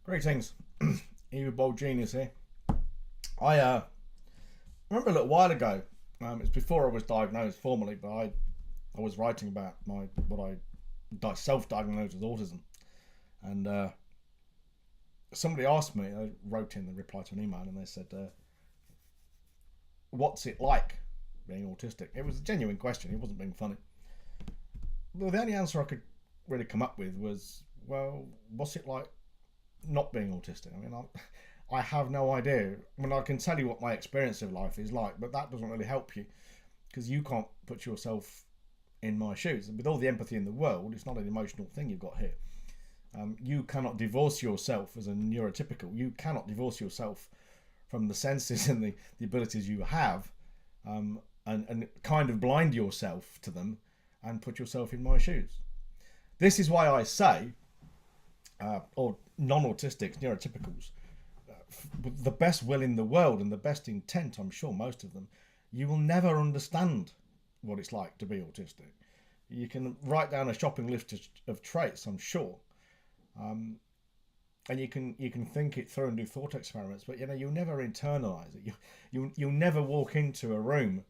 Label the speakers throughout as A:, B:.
A: Greetings, Evil Bold Genius here. I remember a little while ago. It's before I was diagnosed formally, but I was writing about what I self-diagnosed as autism, and somebody asked me. I wrote in the reply to an email, and they said, "What's it like being autistic?" It was a genuine question. It wasn't being funny. Well, the only answer I could really come up with was, "Well, what's it like not being autistic?" I mean, I have no idea. I mean, I can tell you what my experience of life is like, but that doesn't really help you because you can't put yourself in my shoes. And with all the empathy in the world, it's not an emotional thing you've got here. You cannot divorce yourself as a neurotypical. You cannot divorce yourself from the senses and the abilities you have, and kind of blind yourself to them and put yourself in my shoes. This is why I say, or non-autistics, neurotypicals, with the best will in the world and the best intent, I'm sure most of them, you will never understand what it's like to be autistic. You can write down a shopping list of traits, I'm sure, and you can think it through and do thought experiments, but you'll never internalize it. You'll never walk into a room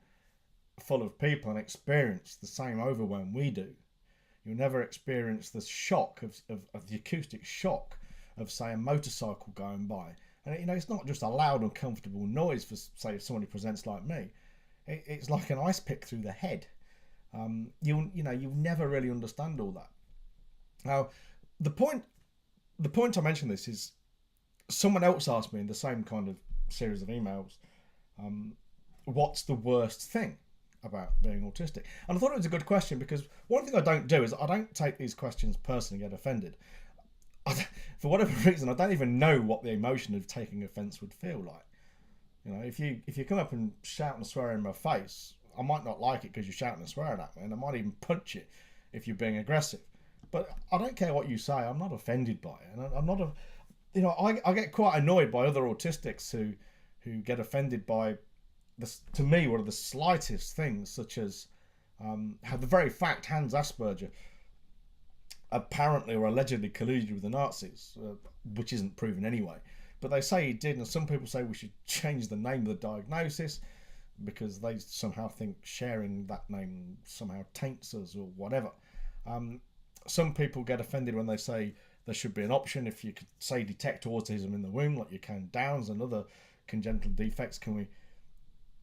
A: full of people and experience the same overwhelm we do. You'll never experience the shock of the acoustic shock of, say, a motorcycle going by. And it's not just a loud, uncomfortable noise for, say, someone who presents like me. It's like an ice pick through the head. You'll never really understand all that. Now, the point I mention this is someone else asked me in the same kind of series of emails, what's the worst thing about being autistic? And I thought it was a good question because one thing I don't do is I don't take these questions personally and get offended. For whatever reason, I don't even know what the emotion of taking offence would feel like. If you come up and shout and swear in my face, I might not like it because you're shouting and swearing at me, and I might even punch you if you're being aggressive. But I don't care what you say. I'm not offended by it, and I'm not I get quite annoyed by other autistics who get offended by this. To me, one of the slightest things, such as how the very fact Hans Asperger apparently or allegedly colluded with the Nazis, which isn't proven anyway. But they say he did, and some people say we should change the name of the diagnosis because they somehow think sharing that name somehow taints us or whatever. Some people get offended when they say there should be an option if you could, say, detect autism in the womb like you can Downs and other congenital defects.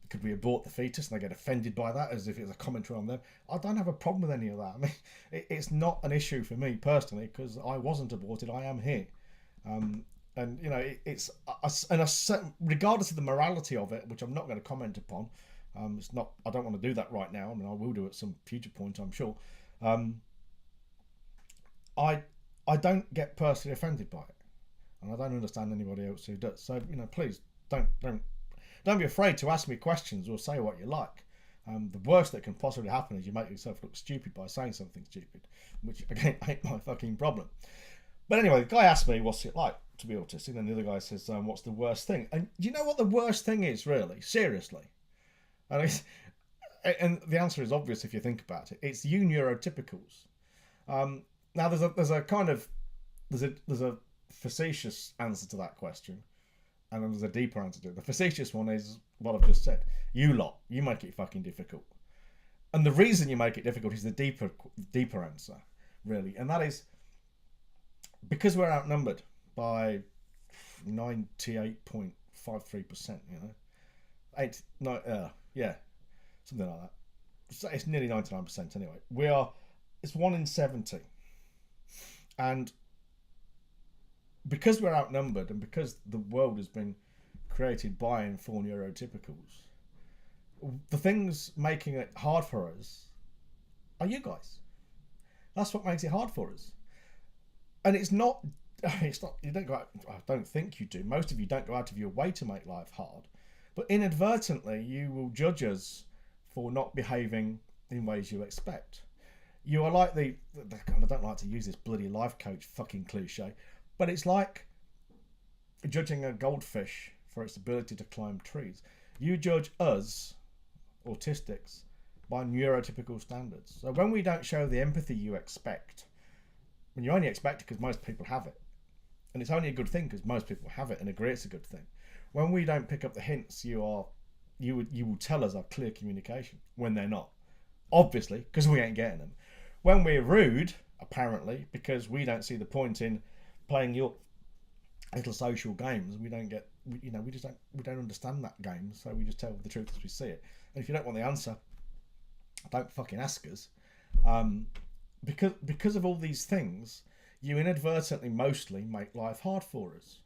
A: Could we abort the fetus? And they get offended by that as if it's a commentary on them. I don't have a problem with any of that. I mean, it's not an issue for me personally because I wasn't aborted. I am here, and it's regardless of the morality of it, which I'm not going to comment upon. It's not. I don't want to do that right now. I mean, I will do at some future point, I'm sure. I don't get personally offended by it, and I don't understand anybody else who does. So please don't be afraid to ask me questions or say what you like. The worst that can possibly happen is you make yourself look stupid by saying something stupid, which again ain't my fucking problem. But anyway, the guy asked me, what's it like to be autistic? And the other guy says, what's the worst thing? And do you know what the worst thing is, really? Seriously. And the answer is obvious if you think about it. It's you neurotypicals. Now there's a facetious answer to that question. And then there's a deeper answer to it. The facetious one is what I've just said. You make it fucking difficult. And the reason you make it difficult is the deeper answer, really. And that is because we're outnumbered by 98.53%, something like that. It's nearly 99% anyway. It's 1 in 70. And because we're outnumbered and because the world has been created by and for neurotypicals, the things making it hard for us are you guys. That's what makes it hard for us. And it's not, you don't go out, I don't think you do. Most of you don't go out of your way to make life hard. But inadvertently, you will judge us for not behaving in ways you expect. You are like I don't like to use this bloody life coach fucking cliche, but it's like judging a goldfish for its ability to climb trees. You judge us, autistics, by neurotypical standards. So when we don't show the empathy you expect, and you only expect it because most people have it, And it's only a good thing because most people have it and agree it's a good thing. When we don't pick up the hints, you will tell us are clear communication when they're not. Obviously, because we ain't getting them. When we're rude, apparently, because we don't see the point in playing your little social games, we don't get, we don't understand that game, so we just tell the truth as we see it. And if you don't want the answer, don't fucking ask us. Because of all these things, you inadvertently mostly make life hard for us.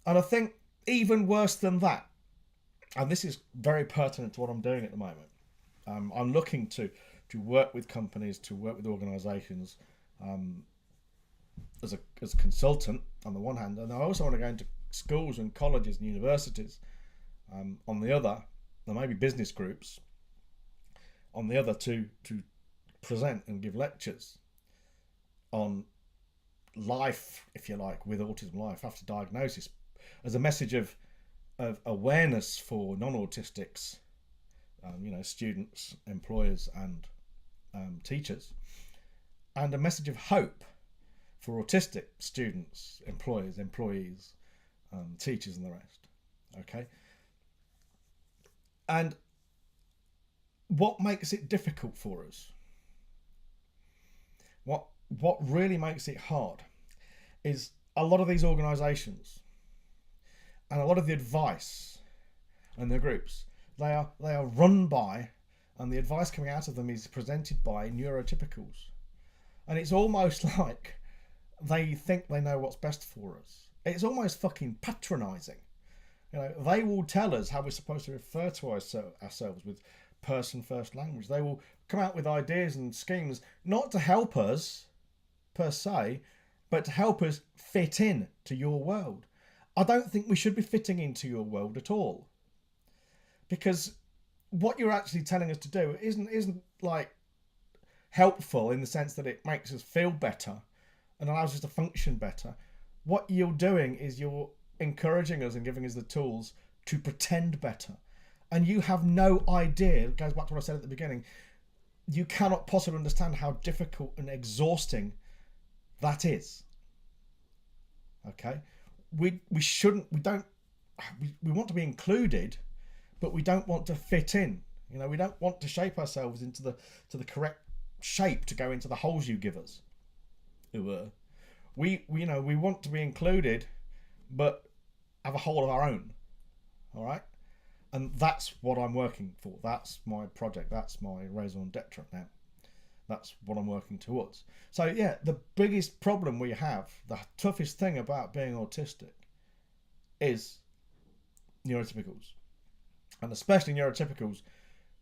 A: And I think even worse than that, and this is very pertinent to what I'm doing at the moment, I'm looking to work with companies, to work with organisations as a consultant on the one hand, and I also want to go into schools and colleges and universities on the other, there may be business groups on the other, to present and give lectures on life, if you like, with autism, life after diagnosis, as a message of awareness for non-autistics, students, employers and teachers, and a message of hope for autistic students, employers, employees, teachers and the rest. Okay? And what makes it difficult for us, what really makes it hard, is a lot of these organisations and a lot of the advice and the groups, they are run by, and the advice coming out of them is presented by neurotypicals. And it's almost like they think they know what's best for us. It's almost fucking patronising. They will tell us how we're supposed to refer to ourselves with person first language. They will come out with ideas and schemes not to help us per se, but to help us fit in to your world. I don't think we should be fitting into your world at all, because what you're actually telling us to do isn't like helpful in the sense that it makes us feel better and allows us to function better. What you're doing is you're encouraging us and giving us the tools to pretend better. And you have no idea, it goes back to what I said at the beginning, you cannot possibly understand how difficult and exhausting that is. Okay? We want to be included, but we don't want to fit in. We don't want to shape ourselves into the correct shape to go into the holes you give us. We want to be included, but have a hole of our own. All right, and that's what I'm working for. That's my project. That's my raison d'etre now. That's what I'm working towards. So yeah, the biggest problem we have, the toughest thing about being autistic, is neurotypicals, and especially neurotypicals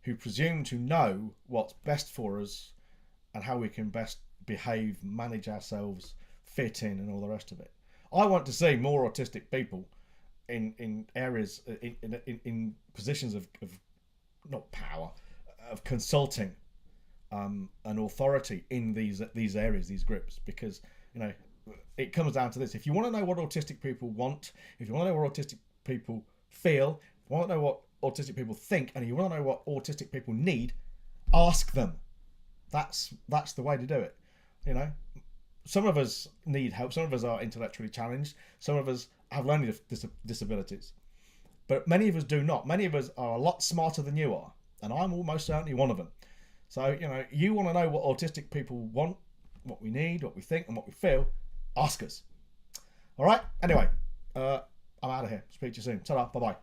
A: who presume to know what's best for us and how we can best behave, manage ourselves, fit in, and all the rest of it. I want to see more autistic people in areas, in positions of not power, of consulting and authority in these areas, these groups, because it comes down to this. If you want to know what autistic people want, if you want to know what autistic people feel, if you want to know what autistic people think, and you want to know what autistic people need, ask them. That's the way to do it. Some of us need help. Some of us are intellectually challenged. Some of us have learning disabilities, but many of us do not. Many of us are a lot smarter than you are, and I'm almost certainly one of them. So you want to know what autistic people want, what we need, what we think, and what we feel. Ask us. All right. Anyway, I'm out of here. Speak to you soon. Ta-ra. Bye bye.